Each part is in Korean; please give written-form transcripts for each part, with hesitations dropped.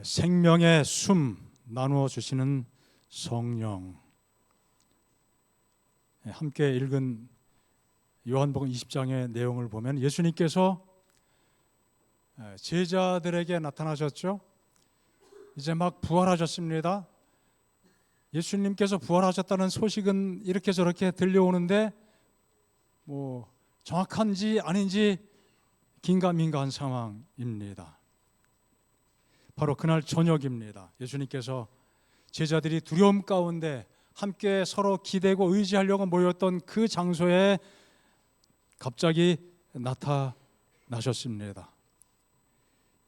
생명의 숨 나누어 주시는 성령. 함께 읽은 요한복음 20장의 내용을 보면 예수님께서 제자들에게 나타나셨죠. 이제 막 부활하셨습니다. 예수님께서 부활하셨다는 소식은 이렇게 저렇게 들려오는데 정확한지 아닌지 긴가민가한 상황입니다. 바로 그날 저녁입니다. 예수님께서 제자들이 두려움 가운데 함께 서로 기대고 의지하려고 모였던 그 장소에 갑자기 나타나셨습니다.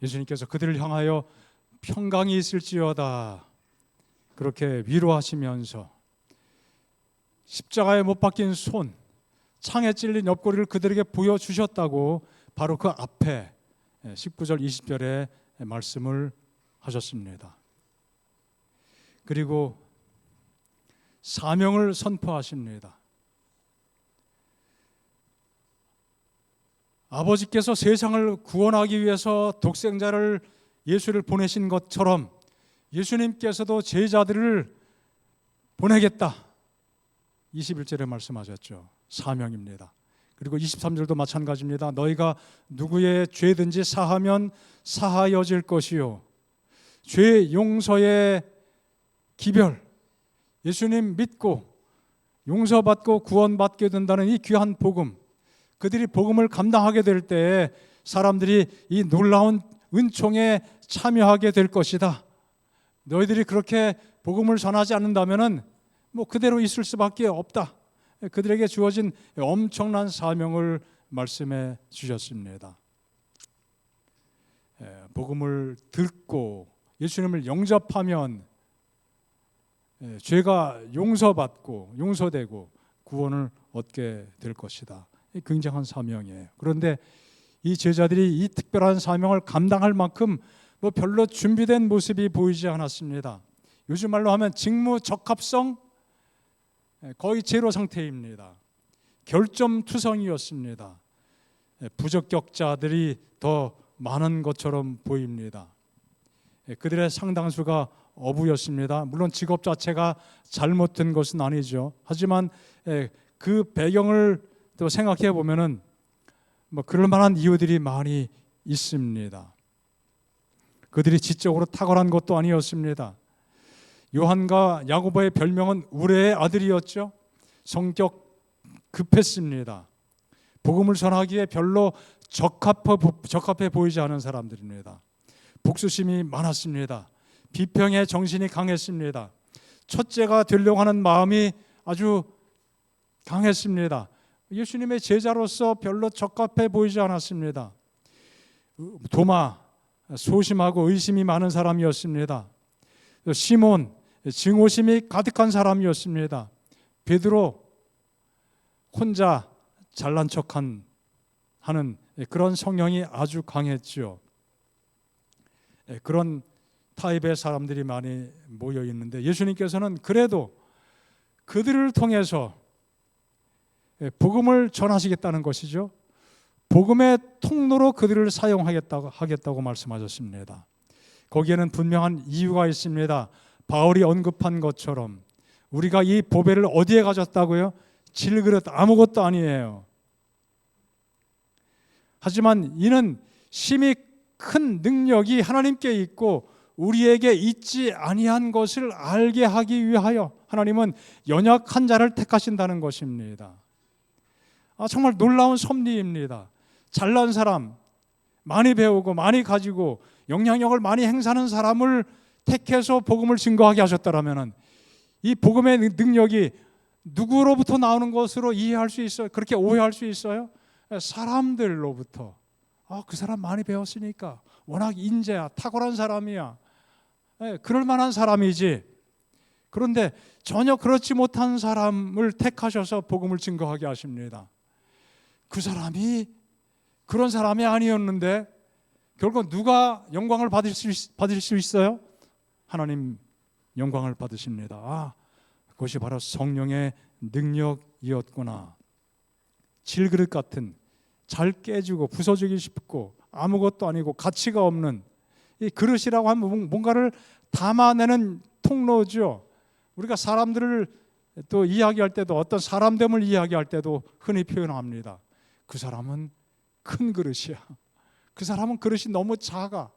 예수님께서 그들을 향하여 평강이 있을지어다 그렇게 위로하시면서 십자가에 못 박힌 손, 창에 찔린 옆구리를 그들에게 보여주셨다고 바로 그 앞에 19절 20절에 말씀을 하셨습니다. 그리고 사명을 선포하십니다. 아버지께서 세상을 구원하기 위해서 독생자를 예수를 보내신 것처럼 예수님께서도 제자들을 보내겠다. 21절에 말씀하셨죠. 사명입니다. 그리고 23절도 마찬가지입니다. 너희가 누구의 죄든지 사하면 사하여질 것이요 죄 용서의 기별, 예수님 믿고 용서받고 구원받게 된다는 이 귀한 복음, 그들이 복음을 감당하게 될 때에 사람들이 이 놀라운 은총에 참여하게 될 것이다. 너희들이 그렇게 복음을 전하지 않는다면은 그대로 있을 수밖에 없다. 그들에게 주어진 엄청난 사명을 말씀해 주셨습니다. 복음을 듣고 예수님을 영접하면 죄가 용서받고 용서되고 구원을 얻게 될 것이다. 굉장한 사명이에요. 그런데 이 제자들이 이 특별한 사명을 감당할 만큼 별로 준비된 모습이 보이지 않았습니다. 요즘 말로 하면 직무적합성 거의 제로 상태입니다. 결점투성이었습니다. 부적격자들이 더 많은 것처럼 보입니다. 그들의 상당수가 어부였습니다. 물론 직업 자체가 잘못된 것은 아니죠. 하지만 그 배경을 또 생각해 보면은 그럴 만한 이유들이 많이 있습니다. 그들이 지적으로 탁월한 것도 아니었습니다. 요한과 야고보의 별명은 우레의 아들이었죠. 성격 급했습니다. 복음을 전하기에 별로 적합해 보이지 않은 사람들입니다. 복수심이 많았습니다. 비평의 정신이 강했습니다. 첫째가 되려고 하는 마음이 아주 강했습니다. 예수님의 제자로서 별로 적합해 보이지 않았습니다. 도마, 소심하고 의심이 많은 사람이었습니다. 시몬, 증오심이 가득한 사람이었습니다. 베드로, 혼자 잘난 척하는 그런 성향이 아주 강했죠. 그런 타입의 사람들이 많이 모여 있는데 예수님께서는 그래도 그들을 통해서 복음을 전하시겠다는 것이죠. 복음의 통로로 그들을 사용하겠다고 말씀하셨습니다. 거기에는 분명한 이유가 있습니다. 바울이 언급한 것처럼 우리가 이 보배를 어디에 가졌다고요? 질그릇 아무것도 아니에요. 하지만 이는 심히 큰 능력이 하나님께 있고 우리에게 있지 아니한 것을 알게 하기 위하여 하나님은 연약한 자를 택하신다는 것입니다. 정말 놀라운 섭리입니다. 잘난 사람, 많이 배우고 많이 가지고 영향력을 많이 행사하는 사람을 택해서 복음을 증거하게 하셨다라면 이 복음의 능력이 누구로부터 나오는 것으로 이해할 수 있어요? 그렇게 오해할 수 있어요? 사람들로부터. 그 사람 많이 배웠으니까 워낙 인재야, 탁월한 사람이야, 그럴 만한 사람이지. 그런데 전혀 그렇지 못한 사람을 택하셔서 복음을 증거하게 하십니다. 그 사람이 그런 사람이 아니었는데 결국 누가 영광을 받을 수 있어요? 하나님 영광을 받으십니다. 그것이 바로 성령의 능력이었구나. 질그릇 같은 잘 깨지고 부서지기 쉽고 아무것도 아니고 가치가 없는 이 그릇이라고 하면 뭔가를 담아내는 통로죠. 우리가 사람들을 또 이야기할 때도 어떤 사람됨을 이야기할 때도 흔히 표현합니다. 그 사람은 큰 그릇이야. 그 사람은 그릇이 너무 작아.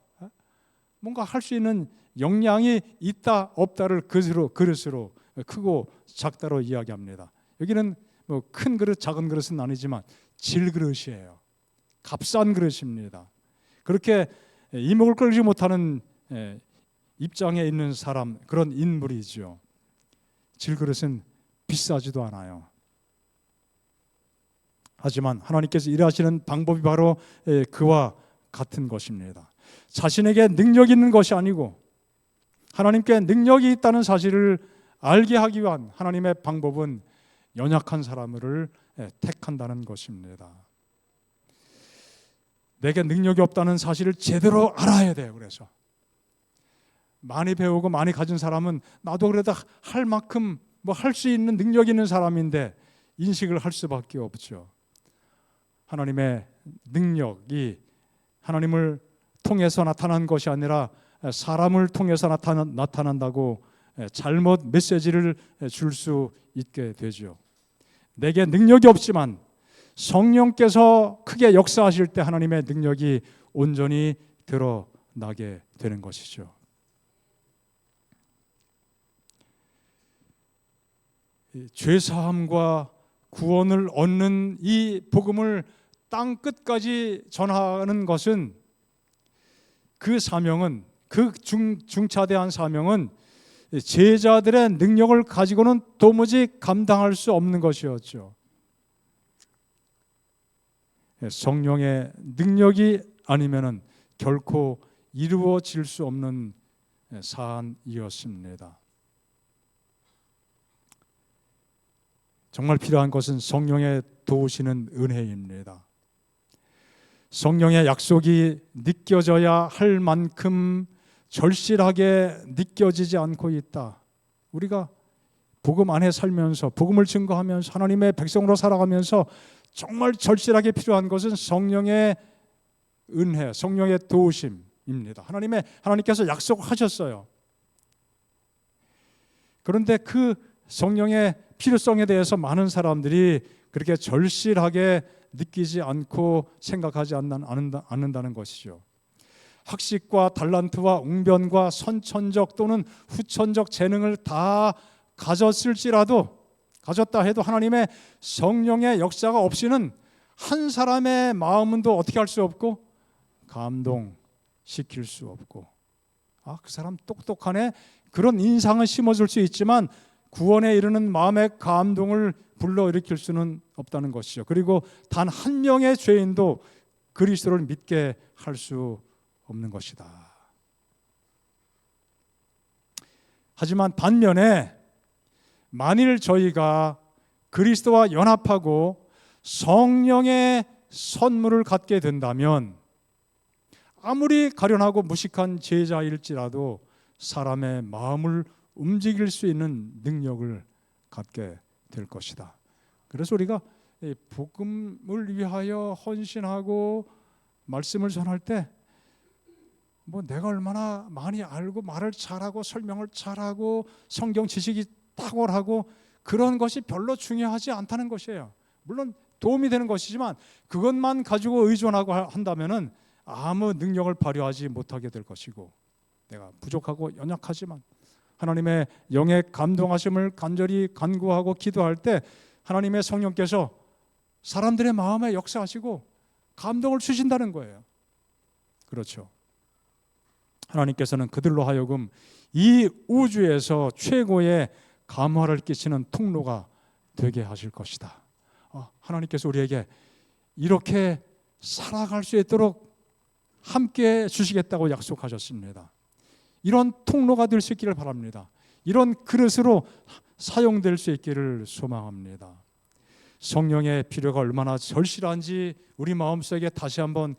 뭔가 할 수 있는 역량이 있다 없다를 그릇으로 크고 작다로 이야기합니다. 여기는 뭐 큰 그릇 작은 그릇은 아니지만 질그릇이에요. 값싼 그릇입니다. 그렇게 이목을 끌지 못하는 입장에 있는 사람, 그런 인물이죠. 질그릇은 비싸지도 않아요. 하지만 하나님께서 일하시는 방법이 바로 그와 같은 것입니다. 자신에게 능력이 있는 것이 아니고 하나님께 능력이 있다는 사실을 알게 하기 위한 하나님의 방법은 연약한 사람을 택한다는 것입니다. 내게 능력이 없다는 사실을 제대로 알아야 돼요. 그래서 많이 배우고 많이 가진 사람은 나도 그래도 할 만큼 뭐 할 수 있는 능력이 있는 사람인데 인식을 할 수밖에 없죠. 하나님의 능력이 하나님을 통해서 나타난 것이 아니라 사람을 통해서 나타난다고 잘못 메시지를 줄 수 있게 되죠. 내게 능력이 없지만 성령께서 크게 역사하실 때 하나님의 능력이 온전히 드러나게 되는 것이죠. 죄사함과 구원을 얻는 이 복음을 땅 끝까지 전하는 것은 그 사명은, 그 중차대한 사명은 제자들의 능력을 가지고는 도무지 감당할 수 없는 것이었죠. 성령의 능력이 아니면은 결코 이루어질 수 없는 사안이었습니다. 정말 필요한 것은 성령의 도우시는 은혜입니다. 성령의 약속이 느껴져야 할 만큼 절실하게 느껴지지 않고 있다. 우리가 복음 안에 살면서 복음을 증거하면서 하나님의 백성으로 살아가면서 정말 절실하게 필요한 것은 성령의 은혜, 성령의 도우심입니다. 하나님께서 약속하셨어요. 그런데 그 성령의 필요성에 대해서 많은 사람들이 그렇게 절실하게 느끼지 않고 생각하지 않는다는 것이죠. 학식과 달란트와 웅변과 선천적 또는 후천적 재능을 다 가졌다 해도 하나님의 성령의 역사가 없이는 한 사람의 마음도 어떻게 할 수 없고 감동시킬 수 없고, 그 사람 똑똑하네, 그런 인상은 심어줄 수 있지만 구원에 이르는 마음의 감동을 불러일으킬 수는 없다는 것이죠. 그리고 단 한 명의 죄인도 그리스도를 믿게 할 수 없는 것이다. 하지만 반면에 만일 저희가 그리스도와 연합하고 성령의 선물을 갖게 된다면 아무리 가련하고 무식한 제자일지라도 사람의 마음을 움직일 수 있는 능력을 갖게 될 것이다. 그래서 우리가 복음을 위하여 헌신하고 말씀을 전할 때 내가 얼마나 많이 알고 말을 잘하고 설명을 잘하고 성경 지식이 탁월하고 그런 것이 별로 중요하지 않다는 것이에요. 물론 도움이 되는 것이지만 그것만 가지고 의존하고 한다면은 아무 능력을 발휘하지 못하게 될 것이고, 내가 부족하고 연약하지만 하나님의 영의 감동하심을 간절히 간구하고 기도할 때 하나님의 성령께서 사람들의 마음에 역사하시고 감동을 주신다는 거예요. 그렇죠. 하나님께서는 그들로 하여금 이 우주에서 최고의 감화를 끼치는 통로가 되게 하실 것이다. 하나님께서 우리에게 이렇게 살아갈 수 있도록 함께 주시겠다고 약속하셨습니다. 이런 통로가 될 수 있기를 바랍니다. 이런 그릇으로 사용될 수 있기를 소망합니다. 성령의 필요가 얼마나 절실한지 우리 마음속에 다시 한번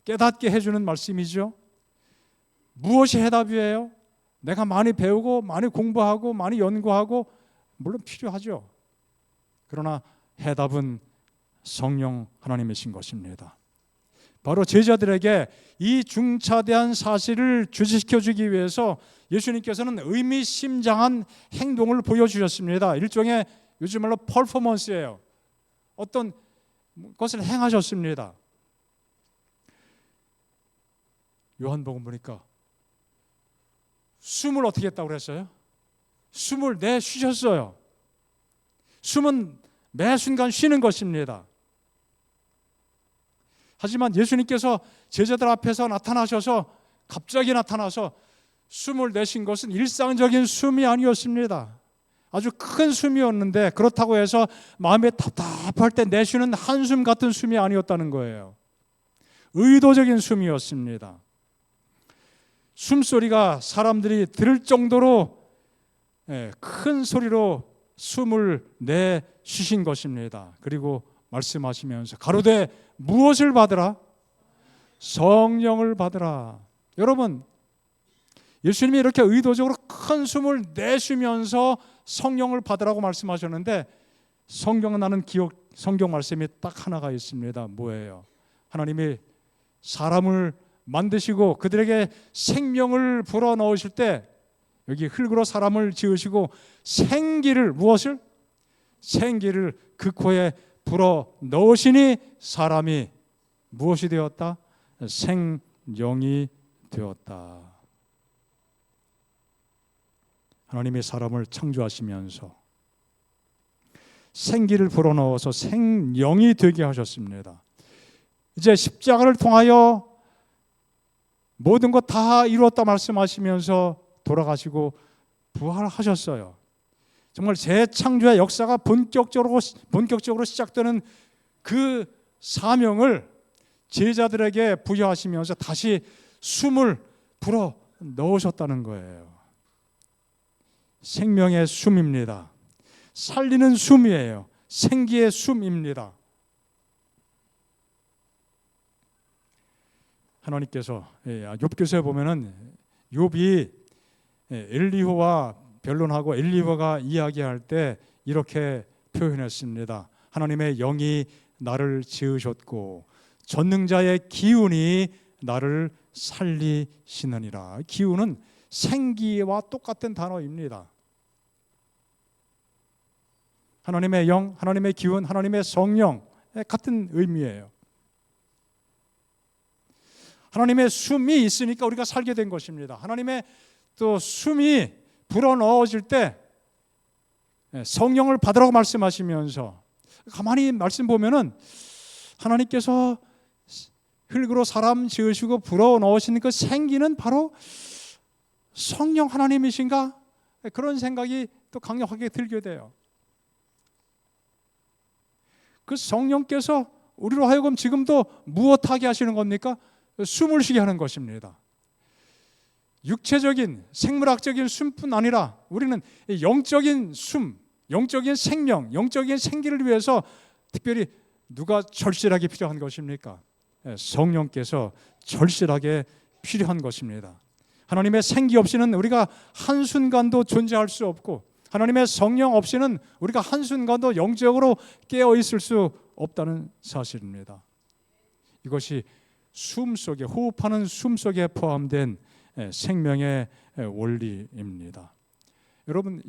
깨닫게 해주는 말씀이죠. 무엇이 해답이에요? 내가 많이 배우고 많이 공부하고 많이 연구하고 물론 필요하죠. 그러나 해답은 성령 하나님이신 것입니다. 바로 제자들에게 이 중차대한 사실을 주시켜 주기 위해서 예수님께서는 의미심장한 행동을 보여주셨습니다. 일종의 요즘 말로 퍼포먼스예요. 어떤 것을 행하셨습니다. 요한복음 보니까 숨을 어떻게 했다고 그랬어요? 숨을 내쉬셨어요. 숨은 매 순간 쉬는 것입니다. 하지만 예수님께서 제자들 앞에서 나타나셔서 갑자기 나타나서 숨을 내쉰 것은 일상적인 숨이 아니었습니다. 아주 큰 숨이었는데 그렇다고 해서 마음에 답답할 때 내쉬는 한숨 같은 숨이 아니었다는 거예요. 의도적인 숨이었습니다. 숨소리가 사람들이 들을 정도로 큰 소리로 숨을 내쉬신 것입니다. 그리고 말씀하시면서 가로되 무엇을 받으라? 성령을 받으라. 여러분, 예수님이 이렇게 의도적으로 큰 숨을 내쉬면서 성령을 받으라고 말씀하셨는데 성경은 나는 성경 말씀이 딱 하나가 있습니다. 뭐예요? 하나님이 사람을 만드시고 그들에게 생명을 불어넣으실 때 여기 흙으로 사람을 지으시고 생기를 무엇을? 생기를 그 코에 불어넣으시니 사람이 무엇이 되었다? 생명이 되었다. 하나님이 사람을 창조하시면서 생기를 불어넣어서 생명이 되게 하셨습니다. 이제 십자가를 통하여 모든 것 다 이루었다 말씀하시면서 돌아가시고 부활하셨어요. 정말 재창조의 역사가 본격적으로 시작되는 그 사명을 제자들에게 부여하시면서 다시 숨을 불어 넣으셨다는 거예요. 생명의 숨입니다. 살리는 숨이에요. 생기의 숨입니다. 하나님께서 욥기서에 보면은 욥이 엘리후와 변론하고 엘리후가 이야기할 때 이렇게 표현했습니다. 하나님의 영이 나를 지으셨고 전능자의 기운이 나를 살리시느니라. 기운은 생기와 똑같은 단어입니다. 하나님의 영, 하나님의 기운, 하나님의 성령 같은 의미예요. 하나님의 숨이 있으니까 우리가 살게 된 것입니다. 하나님의 또 숨이 불어넣어질 때 성령을 받으라고 말씀하시면서 가만히 말씀 보면은 하나님께서 흙으로 사람 지으시고 불어넣으시는 그 생기는 바로 성령 하나님이신가? 그런 생각이 또 강력하게 들게 돼요. 그 성령께서 우리로 하여금 지금도 무엇하게 하시는 겁니까? 숨을 쉬게 하는 것입니다. 육체적인 생물학적인 숨뿐 아니라 우리는 영적인 숨, 영적인 생명, 영적인 생기를 위해서 특별히 누가 절실하게 필요한 것입니까? 성령께서 절실하게 필요한 것입니다. 하나님의 생기 없이는 우리가 한순간도 존재할 수 없고 하나님의 성령 없이는 우리가 한순간도 영적으로 깨어 있을 수 없다는 사실입니다. 이것이 숨 속에, 호흡하는 숨 속에 포함된 생명의 원리입니다. 여러분,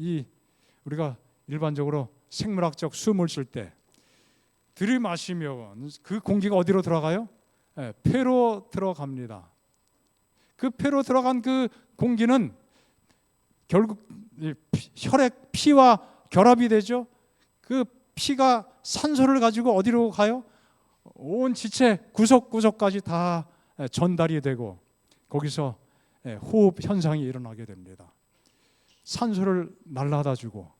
우리가 일반적으로 생물학적 숨을 쉴 때 들이마시면 그 공기가 어디로 들어가요? 폐로 들어갑니다. 그 폐로 들어간 그 공기는 결국 혈액, 피와 결합이 되죠. 그 피가 산소를 가지고 어디로 가요? 온 지체 구석구석까지 다 전달이 되고 거기서 호흡 현상이 일어나게 됩니다. 산소를 날라다 주고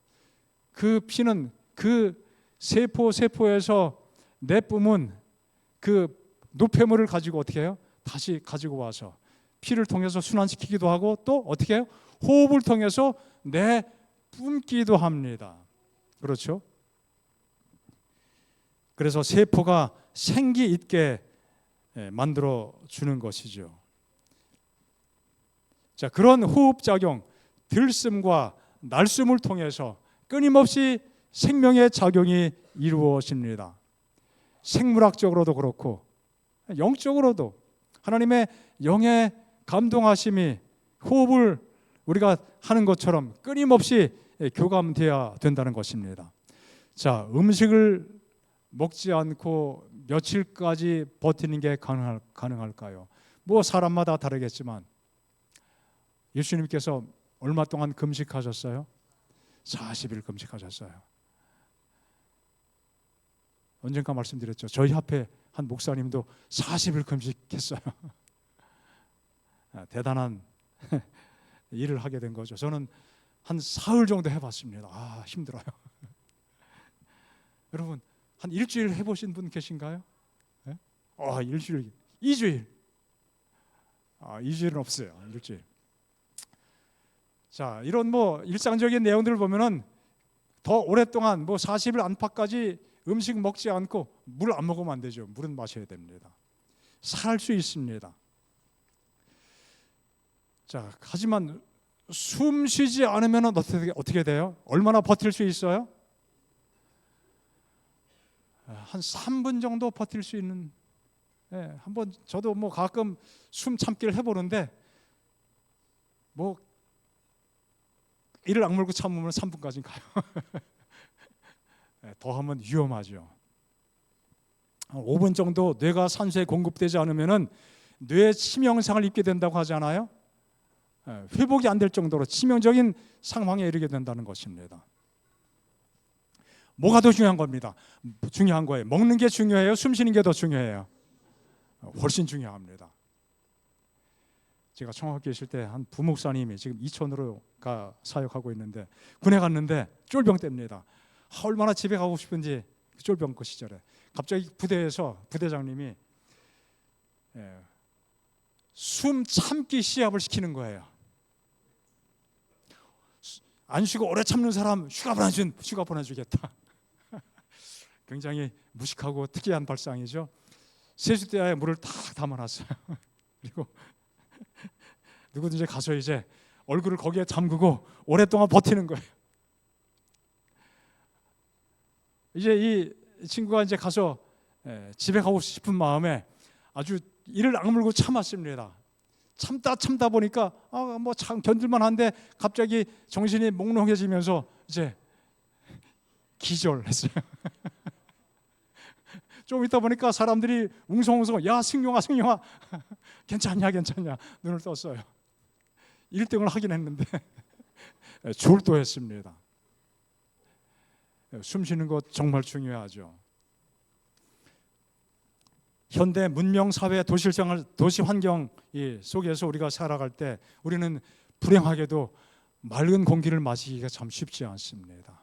그 피는 그 세포에서 내뿜은 그 노폐물을 가지고 어떻게 해요? 다시 가지고 와서 피를 통해서 순환시키기도 하고 또 어떻게 해요? 호흡을 통해서 내뿜기도 합니다. 그렇죠? 그래서 세포가 생기 있게 만들어 주는 것이죠. 자, 그런 호흡작용, 들숨과 날숨을 통해서 끊임없이 생명의 작용이 이루어집니다. 생물학적으로도 그렇고 영적으로도 하나님의 영의 감동하심이 호흡을 우리가 하는 것처럼 끊임없이 교감되어야 된다는 것입니다. 자, 음식을 먹지 않고 며칠까지 버티는 게 가능할까요? 뭐 사람마다 다르겠지만 예수님께서 얼마 동안 금식하셨어요? 40일 금식하셨어요. 언젠가 말씀드렸죠. 저희 앞에 한 목사님도 40일 금식했어요. 대단한 일을 하게 된 거죠. 저는 한 사흘 정도 해봤습니다. 힘들어요. 여러분, 한 일주일 해보신 분 계신가요? 네? 일주일, 2주일. 2주일은 없어요. 일주일. 자, 이런 뭐 일상적인 내용들을 보면은 더 오랫동안 뭐 40일 안팎까지 음식 먹지 않고 물 안 먹으면 안 되죠. 물은 마셔야 됩니다. 살 수 있습니다. 자, 하지만 숨 쉬지 않으면 어떻게 돼요? 얼마나 버틸 수 있어요? 한 3분 정도 버틸 수 있는. 한번 저도 뭐 가끔 숨 참기를 해보는데 뭐 이를 악물고 참으면 3분까지 가요. 더 하면 위험하죠. 5분 정도 뇌가 산소에 공급되지 않으면은 뇌 치명상을 입게 된다고 하잖아요. 회복이 안 될 정도로 치명적인 상황에 이르게 된다는 것입니다. 뭐가 더 중요한 겁니다. 중요한 거예요. 먹는 게 중요해요? 숨 쉬는 게 더 중요해요? 훨씬 중요합니다. 제가 청학교에 있을 때 한 부목사님이 지금 이천으로 사역하고 있는데 군에 갔는데 쫄병 때입니다. 얼마나 집에 가고 싶은지 쫄병 그 시절에 갑자기 부대에서 부대장님이 숨 참기 시합을 시키는 거예요. 안 쉬고 오래 참는 사람 휴가 보내주겠다. 굉장히 무식하고 특이한 발상이죠. 세숫대야에 물을 탁 담아놨어요. 그리고 누구든지 가서 이제 얼굴을 거기에 잠그고 오랫동안 버티는 거예요. 이제 이 친구가 이제 가서 집에 가고 싶은 마음에 아주 이를 악물고 참았습니다. 참다 보니까 뭐 참 견딜만한데 갑자기 정신이 몽롱해지면서 이제 기절했어요. 좀 있다 보니까 사람들이 웅성웅성 야 승용아 괜찮냐 눈을 떴어요. 1등을 하긴 했는데 졸도했습니다. 숨 쉬는 것 정말 중요하죠. 현대 문명 사회 도시 환경 속에서 우리가 살아갈 때 우리는 불행하게도 맑은 공기를 마시기가 참 쉽지 않습니다.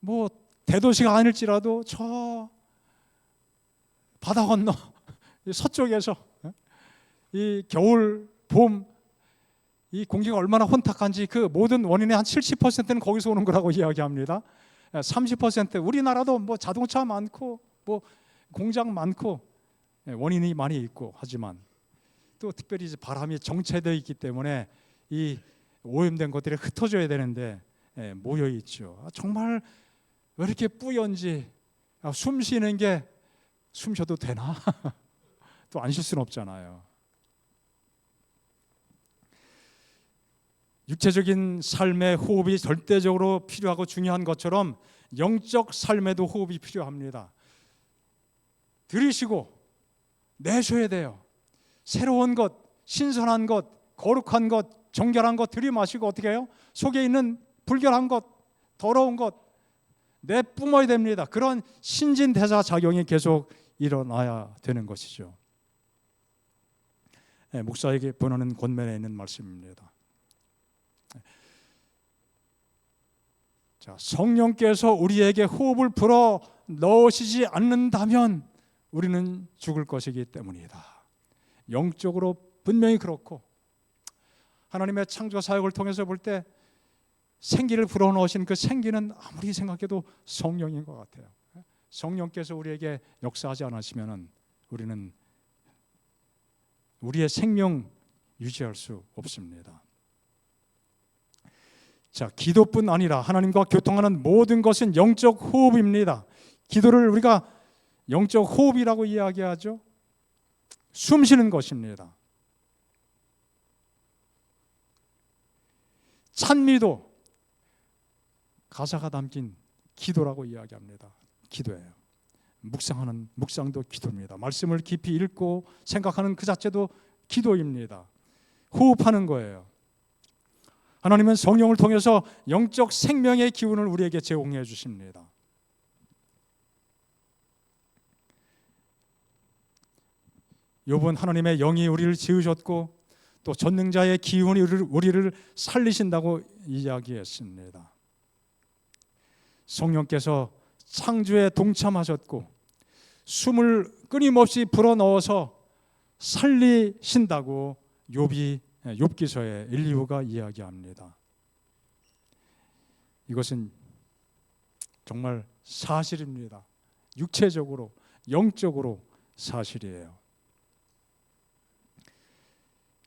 뭐 대도시가 아닐지라도 저 바다 건너 서쪽에서 이 겨울, 봄 이 공기가 얼마나 혼탁한지 그 모든 원인의 한 70%는 거기서 오는 거라고 이야기합니다. 30% 우리나라도 뭐 자동차 많고 뭐 공장 많고 원인이 많이 있고 하지만 또 특별히 이제 바람이 정체되어 있기 때문에 이 오염된 것들이 흩어져야 되는데 모여 있죠. 정말 왜 이렇게 뿌연지. 숨 쉬는 게 숨 쉬어도 되나? 또 안 쉴 수는 없잖아요. 육체적인 삶의 호흡이 절대적으로 필요하고 중요한 것처럼 영적 삶에도 호흡이 필요합니다. 들이쉬고 내쉬어야 돼요. 새로운 것, 신선한 것, 거룩한 것, 정결한 것 들이마시고 어떻게 해요? 속에 있는 불결한 것, 더러운 것 내뿜어야 됩니다. 그런 신진대사 작용이 계속 일어나야 되는 것이죠. 목사에게 번하는 권면에 있는 말씀입니다. 자, 성령께서 우리에게 호흡을 불어 넣으시지 않는다면 우리는 죽을 것이기 때문이다. 영적으로 분명히 그렇고 하나님의 창조 사역을 통해서 볼 때 생기를 불어넣으신 그 생기는 아무리 생각해도 성령인 것 같아요. 성령께서 우리에게 역사하지 않으시면 우리는 우리의 생명 유지할 수 없습니다. 자, 기도뿐 아니라 하나님과 교통하는 모든 것은 영적 호흡입니다. 기도를 우리가 영적 호흡이라고 이야기하죠. 숨 쉬는 것입니다. 찬미도 가사가 담긴 기도라고 이야기합니다. 기도예요. 묵상도 기도입니다. 말씀을 깊이 읽고 생각하는 그 자체도 기도입니다. 호흡하는 거예요. 하나님은 성령을 통해서 영적 생명의 기운을 우리에게 제공해 주십니다. 욥은 하나님의 영이 우리를 지으셨고 또 전능자의 기운이 우리를 살리신다고 이야기했습니다. 성령께서 창조에 동참하셨고 숨을 끊임없이 불어넣어서 살리신다고 욥기서의 엘리후가 이야기합니다. 이것은 정말 사실입니다. 육체적으로, 영적으로 사실이에요.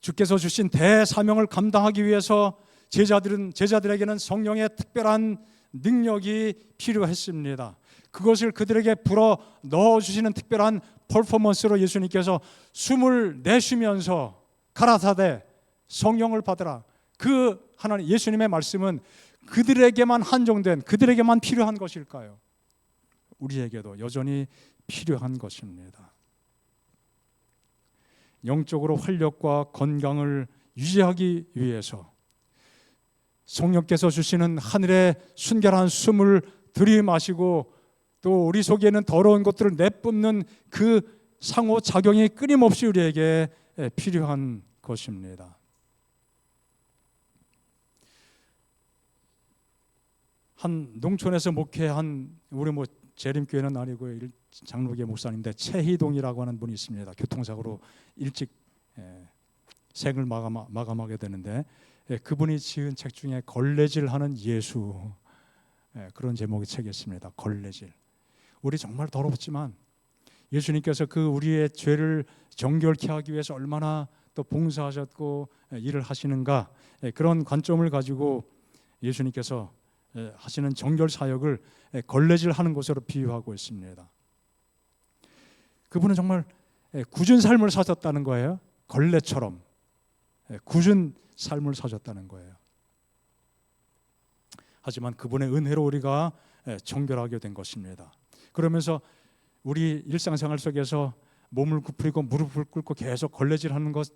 주께서 주신 대사명을 감당하기 위해서 제자들에게는 성령의 특별한 능력이 필요했습니다. 그것을 그들에게 불어 넣어주시는 특별한 퍼포먼스로 예수님께서 숨을 내쉬면서 가라사대 성령을 받으라. 그 하나님 예수님의 말씀은 그들에게만 한정된, 그들에게만 필요한 것일까요? 우리에게도 여전히 필요한 것입니다. 영적으로 활력과 건강을 유지하기 위해서 성령께서 주시는 하늘의 순결한 숨을 들이마시고 또 우리 속에는 더러운 것들을 내뿜는 그 상호작용이 끊임없이 우리에게 필요한 것입니다. 한 농촌에서 목회한 우리 재림교회는 아니고 장로교 목사님인데 최희동이라고 하는 분이 있습니다. 교통사고로 일찍 생을 마감하게 되는데 그분이 지은 책 중에 걸레질하는 예수, 그런 제목의 책이 있습니다. 걸레질. 우리 정말 더럽지만 예수님께서 그 우리의 죄를 정결케 하기 위해서 얼마나 또 봉사하셨고 일을 하시는가, 그런 관점을 가지고 예수님께서 하시는 정결 사역을 걸레질하는 것으로 비유하고 있습니다. 그분은 정말 굳은 삶을 사셨다는 거예요. 걸레처럼 굳은 삶을 사셨다는 거예요. 하지만 그분의 은혜로 우리가 정결하게 된 것입니다. 그러면서 우리 일상생활 속에서 몸을 굽히고 무릎을 꿇고 계속 걸레질하는 것,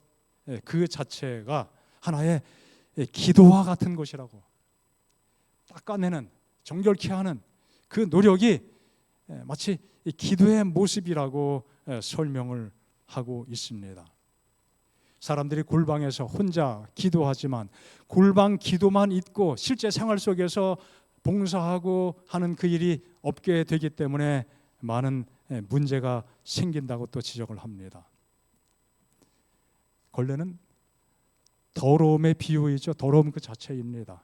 그 자체가 하나의 기도와 같은 것이라고, 닦아내는, 정결케 하는 그 노력이 마치 기도의 모습이라고 설명을 하고 있습니다. 사람들이 골방에서 혼자 기도하지만 골방 기도만 있고 실제 생활 속에서 봉사하고 하는 그 일이 없게 되기 때문에 많은 문제가 생긴다고 또 지적을 합니다. 걸레는 더러움의 비유이죠. 더러움 그 자체입니다.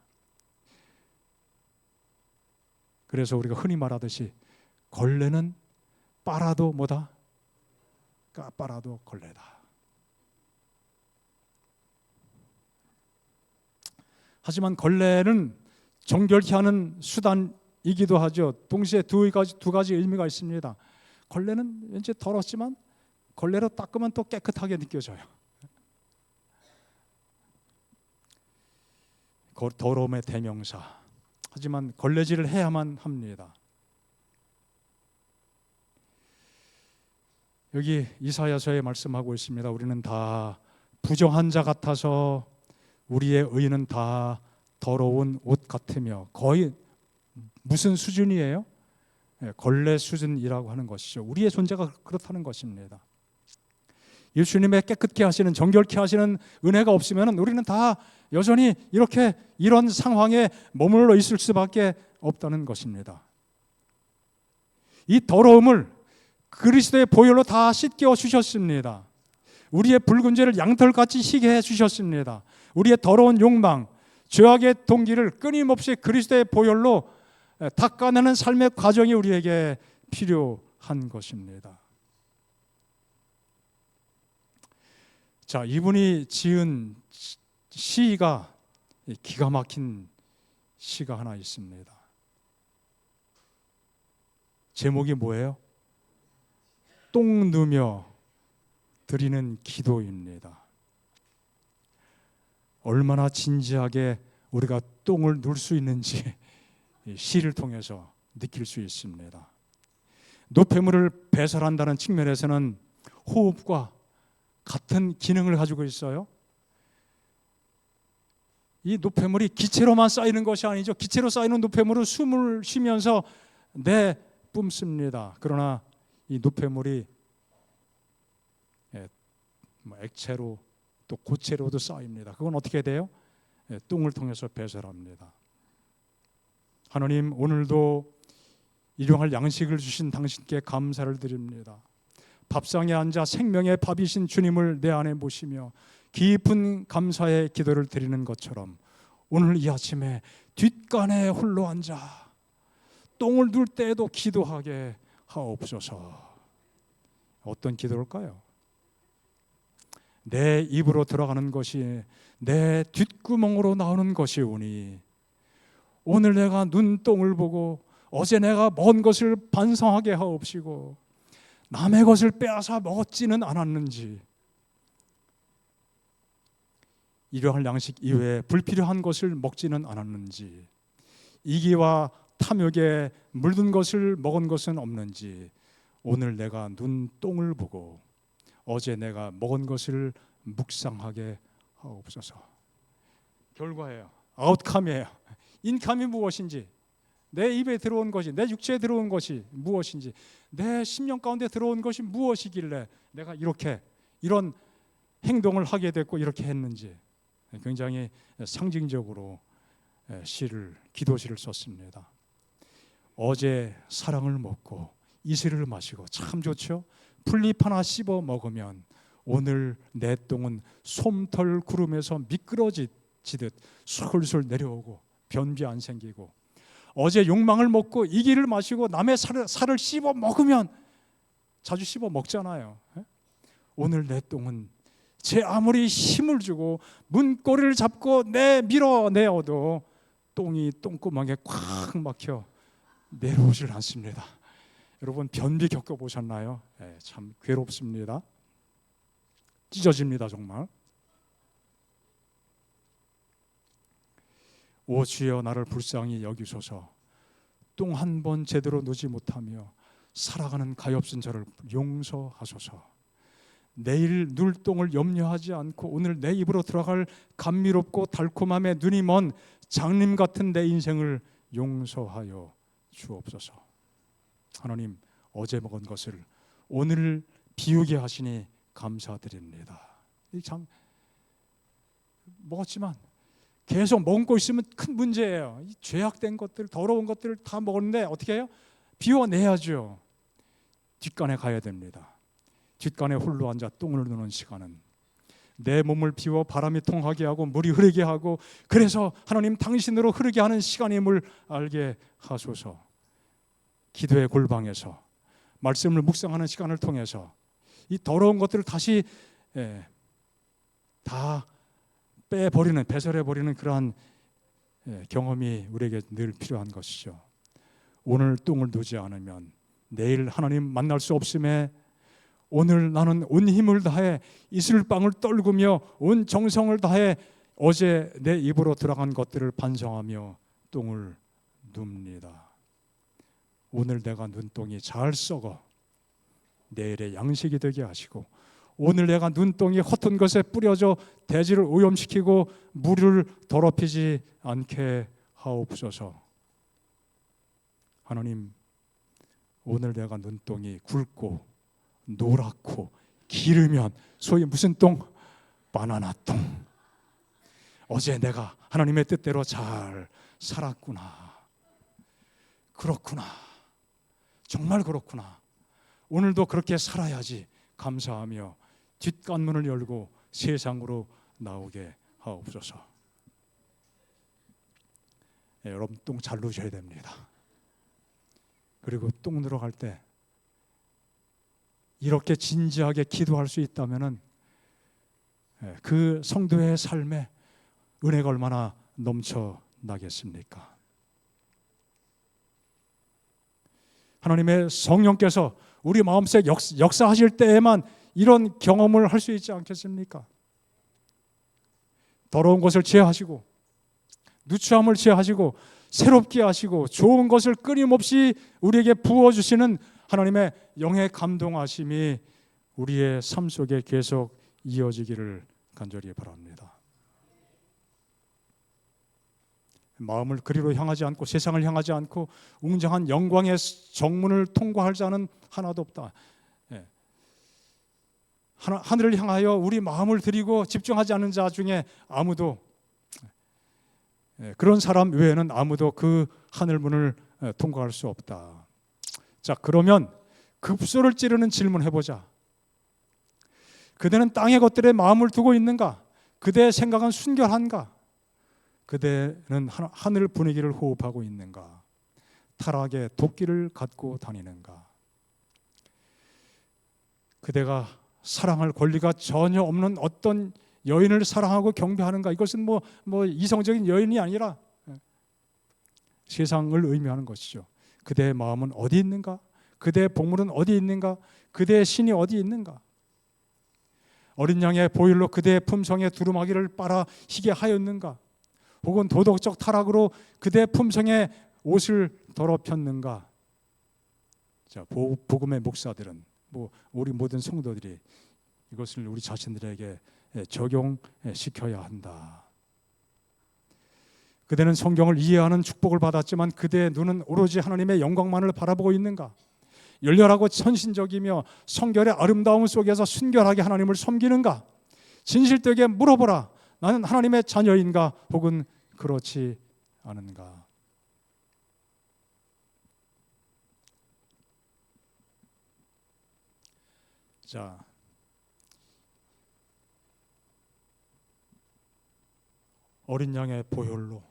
그래서 우리가 흔히 말하듯이 걸레는 빨아도 뭐다? 빨아도 걸레다. 하지만 걸레는 정결케 하는 수단이기도 하죠. 동시에 두 가지 의미가 있습니다. 걸레는 왠지 더럽지만 걸레로 닦으면 또 깨끗하게 느껴져요. 더러움의 대명사. 하지만 걸레질을 해야만 합니다. 여기 이사야서에 말씀하고 있습니다. 우리는 다 부정한 자 같아서 우리의 의는 다 더러운 옷 같으며, 거의 무슨 수준이에요? 걸레 수준이라고 하는 것이죠. 우리의 존재가 그렇다는 것입니다. 예수님의 깨끗게 하시는, 정결케 하시는 은혜가 없으면 우리는 다 여전히 이런 상황에 머물러 있을 수밖에 없다는 것입니다. 이 더러움을 그리스도의 보혈로 다 씻겨 주셨습니다. 우리의 붉은 죄를 양털같이 희게 해 주셨습니다. 우리의 더러운 욕망, 죄악의 동기를 끊임없이 그리스도의 보혈로 닦아내는 삶의 과정이 우리에게 필요한 것입니다. 자, 이분이 지은 시가 기가 막힌 시가 하나 있습니다. 제목이 뭐예요? 똥 누며 드리는 기도입니다. 얼마나 진지하게 우리가 똥을 누를 수 있는지 이 시를 통해서 느낄 수 있습니다. 노폐물을 배설한다는 측면에서는 호흡과 같은 기능을 가지고 있어요. 이 노폐물이 기체로만 쌓이는 것이 아니죠. 기체로 쌓이는 노폐물은 숨을 쉬면서 내뿜습니다. 그러나 이 노폐물이 액체로 또 고체로도 쌓입니다. 그건 어떻게 돼요? 똥을 통해서 배설합니다. 하나님, 오늘도 일용할 양식을 주신 당신께 감사를 드립니다. 밥상에 앉아 생명의 밥이신 주님을 내 안에 모시며 깊은 감사의 기도를 드리는 것처럼 오늘 이 아침에 뒷간에 홀로 앉아 똥을 눌 때에도 기도하게 하옵소서. 어떤 기도일까요? 내 입으로 들어가는 것이 내 뒷구멍으로 나오는 것이오니 오늘 내가 눈똥을 보고 어제 내가 먹은 것을 반성하게 하옵시고 남의 것을 빼앗아 먹었지는 않았는지, 일용할 양식 이외에 불필요한 것을 먹지는 않았는지, 이기와 탐욕에 물든 것을 먹은 것은 없는지, 오늘 내가 눈똥을 보고 어제 내가 먹은 것을 묵상하게 하옵소서. 결과예요. 아웃컴이에요. 인컴이 무엇인지, 내 입에 들어온 것이, 내 육체에 들어온 것이 무엇인지, 내 심령 가운데 들어온 것이 무엇이길래 내가 이런 행동을 하게 됐고 이렇게 했는지, 굉장히 상징적으로 기도시를 썼습니다. 어제 사랑을 먹고 이슬을 마시고 참 좋죠. 풀잎 하나 씹어 먹으면 오늘 내 똥은 솜털 구름에서 미끄러지듯 술술 내려오고 변비 안 생기고, 어제 욕망을 먹고 이기를 마시고 남의 살을 씹어 먹으면, 자주 씹어 먹잖아요. 오늘 내 똥은 제 아무리 힘을 주고 문고리를 잡고 밀어내어도 똥이 똥구멍에 꽉 막혀 내려오질 않습니다. 여러분, 변비 겪어보셨나요? 참 괴롭습니다. 찢어집니다 정말. 오 주여, 나를 불쌍히 여기소서. 똥 한 번 제대로 누지 못하며 살아가는 가엾은 저를 용서하소서. 내일 눌 똥을 염려하지 않고 오늘 내 입으로 들어갈 감미롭고 달콤함에 눈이 먼 장님 같은 내 인생을 용서하여 주옵소서. 하나님, 어제 먹은 것을 오늘 비우게 하시니 감사드립니다. 참 먹었지만 계속 먹고 있으면 큰 문제예요. 이 죄악된 것들, 더러운 것들을 다 먹었는데 어떻게 해요? 비워내야죠. 뒷간에 가야 됩니다. 뒷간에 홀로 앉아 똥을 누는 시간은 내 몸을 비워 바람이 통하게 하고 물이 흐르게 하고, 그래서 하나님 당신으로 흐르게 하는 시간임을 알게 하소서. 기도의 골방에서 말씀을 묵상하는 시간을 통해서 이 더러운 것들을 다시 다 빼버리는, 배설해버리는 그러한 경험이 우리에게 늘 필요한 것이죠. 오늘 똥을 누지 않으면 내일 하나님 만날 수 없음에 오늘 나는 온 힘을 다해 이슬방울 떨구며 온 정성을 다해 어제 내 입으로 들어간 것들을 반성하며 똥을 눕니다. 오늘 내가 눈똥이 잘 썩어 내일의 양식이 되게 하시고, 오늘 내가 눈똥이 허튼 것에 뿌려져 대지를 오염시키고 물을 더럽히지 않게 하옵소서. 하나님, 오늘 내가 눈똥이 굵고 노랗고 기르면, 소위 무슨 똥? 바나나 똥. 어제 내가 하나님의 뜻대로 잘 살았구나. 그렇구나. 정말 그렇구나. 오늘도 그렇게 살아야지 감사하며 뒷간문을 열고 세상으로 나오게 하옵소서. 여러분, 똥 잘 누셔야 됩니다. 그리고 똥 들어갈 때 이렇게 진지하게 기도할 수 있다면 그 성도의 삶에 은혜가 얼마나 넘쳐나겠습니까? 하나님의 성령께서 우리 마음속에 역사하실 때에만 이런 경험을 할 수 있지 않겠습니까? 더러운 것을 제하시고 누추함을 제하시고 새롭게 하시고 좋은 것을 끊임없이 우리에게 부어주시는 하나님의 영의 감동하심이 우리의 삶 속에 계속 이어지기를 간절히 바랍니다. 마음을 그리로 향하지 않고 세상을 향하지 않고 웅장한 영광의 정문을 통과할 자는 하나도 없다. 하늘을 향하여 우리 마음을 드리고 집중하지 않는 자 중에 아무도, 그런 사람 외에는 아무도 그 하늘 문을 통과할 수 없다. 자, 그러면 급소를 찌르는 질문 해보자. 그대는 땅의 것들에 마음을 두고 있는가? 그대의 생각은 순결한가? 그대는 하늘 분위기를 호흡하고 있는가? 타락의 도끼를 갖고 다니는가? 그대가 사랑할 권리가 전혀 없는 어떤 여인을 사랑하고 경배하는가? 이것은 뭐 이성적인 여인이 아니라 세상을 의미하는 것이죠. 그대의 마음은 어디 있는가? 그대의 복물은 어디 있는가? 그대의 신이 어디 있는가? 어린 양의 보혈로 그대의 품성에 두루마기를 빨아 희게 하였는가? 혹은 도덕적 타락으로 그대의 품성에 옷을 더럽혔는가? 자, 복음의 목사들은 우리 모든 성도들이 이것을 우리 자신들에게 적용시켜야 한다. 그대는 성경을 이해하는 축복을 받았지만 그대의 눈은 오로지 하나님의 영광만을 바라보고 있는가? 열렬하고 천신적이며 성결의 아름다움 속에서 순결하게 하나님을 섬기는가? 진실되게 물어보라. 나는 하나님의 자녀인가? 혹은 그렇지 않은가? 자, 어린 양의 보혈로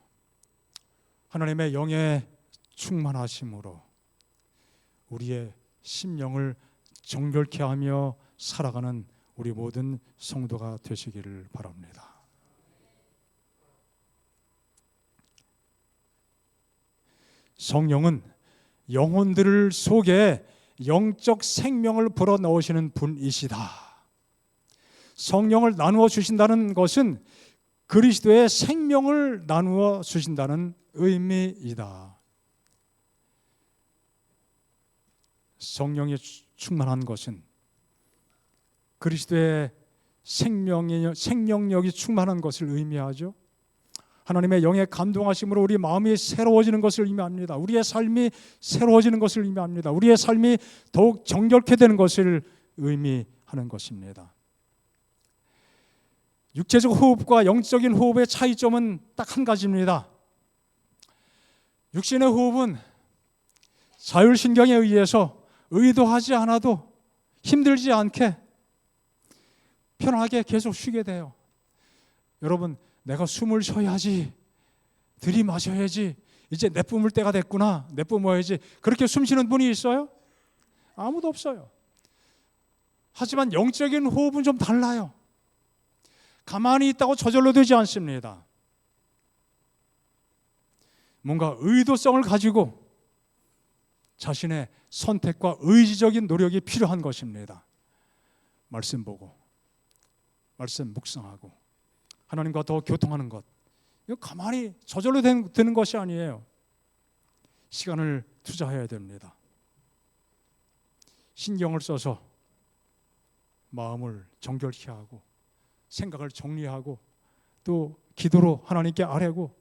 하나님의 영의 충만하심으로 우리의 심령을 정결케 하며 살아가는 우리 모든 성도가 되시기를 바랍니다. 성령은 영혼들 속에 영적 생명을 불어넣으시는 분이시다. 성령을 나누어 주신다는 것은 그리스도의 생명을 나누어 주신다는 의미이다. 성령이 충만한 것은 그리스도의 생명력이 충만한 것을 의미하죠. 하나님의 영의 감동하심으로 우리 마음이 새로워지는 것을 의미합니다. 우리의 삶이 새로워지는 것을 의미합니다. 우리의 삶이 더욱 정결케 되는 것을 의미하는 것입니다. 육체적 호흡과 영적인 호흡의 차이점은 딱 한 가지입니다. 육신의 호흡은 자율신경에 의해서 의도하지 않아도 힘들지 않게 편하게 계속 쉬게 돼요. 여러분, 내가 숨을 쉬어야지, 들이마셔야지, 이제 내뿜을 때가 됐구나, 내뿜어야지, 그렇게 숨 쉬는 분이 있어요? 아무도 없어요. 하지만 영적인 호흡은 좀 달라요. 가만히 있다고 저절로 되지 않습니다. 뭔가 의도성을 가지고 자신의 선택과 의지적인 노력이 필요한 것입니다. 말씀 보고, 말씀 묵상하고, 하나님과 더 교통하는 것, 이거 가만히 저절로 되는 것이 아니에요. 시간을 투자해야 됩니다. 신경을 써서 마음을 정결케 하고 생각을 정리하고 또 기도로 하나님께 아뢰고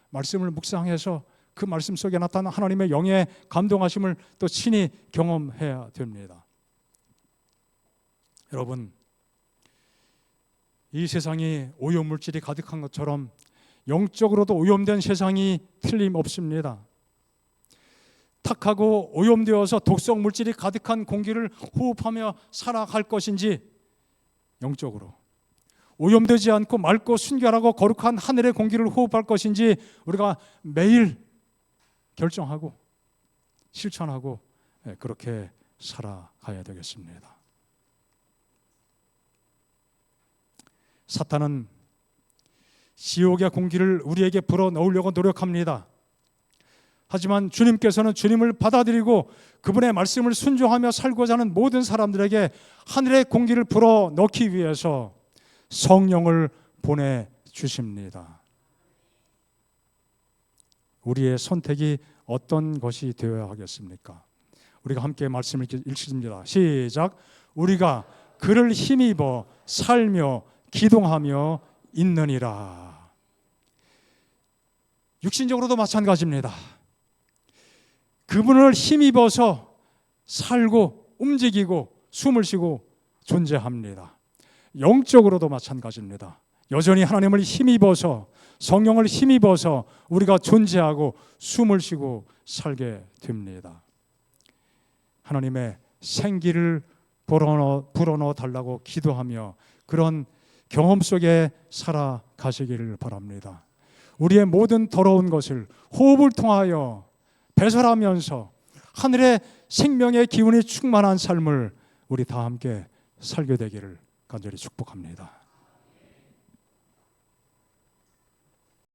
말씀을 묵상해서 그 말씀 속에 나타난 하나님의 영의 감동하심을 또 친히 경험해야 됩니다. 여러분, 이 세상이 오염물질이 가득한 것처럼 영적으로도 오염된 세상이 틀림없습니다. 탁하고 오염되어서 독성 물질이 가득한 공기를 호흡하며 살아갈 것인지, 영적으로 오염되지 않고 맑고 순결하고 거룩한 하늘의 공기를 호흡할 것인지 우리가 매일 결정하고 실천하고 그렇게 살아가야 되겠습니다. 사탄은 지옥의 공기를 우리에게 불어넣으려고 노력합니다. 하지만 주님께서는 주님을 받아들이고 그분의 말씀을 순종하며 살고자 하는 모든 사람들에게 하늘의 공기를 불어 넣기 위해서 성령을 보내주십니다. 우리의 선택이 어떤 것이 되어야 하겠습니까? 우리가 함께 말씀을 읽습니다. 시작. 우리가 그를 힘입어 살며 기동하며 있느니라. 육신적으로도 마찬가지입니다. 그분을 힘입어서 살고 움직이고 숨을 쉬고 존재합니다. 영적으로도 마찬가지입니다. 여전히 하나님을 힘입어서 성령을 힘입어서 우리가 존재하고 숨을 쉬고 살게 됩니다. 하나님의 생기를 불어넣어 달라고 기도하며 그런 경험 속에 살아가시기를 바랍니다. 우리의 모든 더러운 것을 호흡을 통하여 배설하면서 하늘의 생명의 기운이 충만한 삶을 우리 다 함께 살게 되기를 간절히 축복합니다.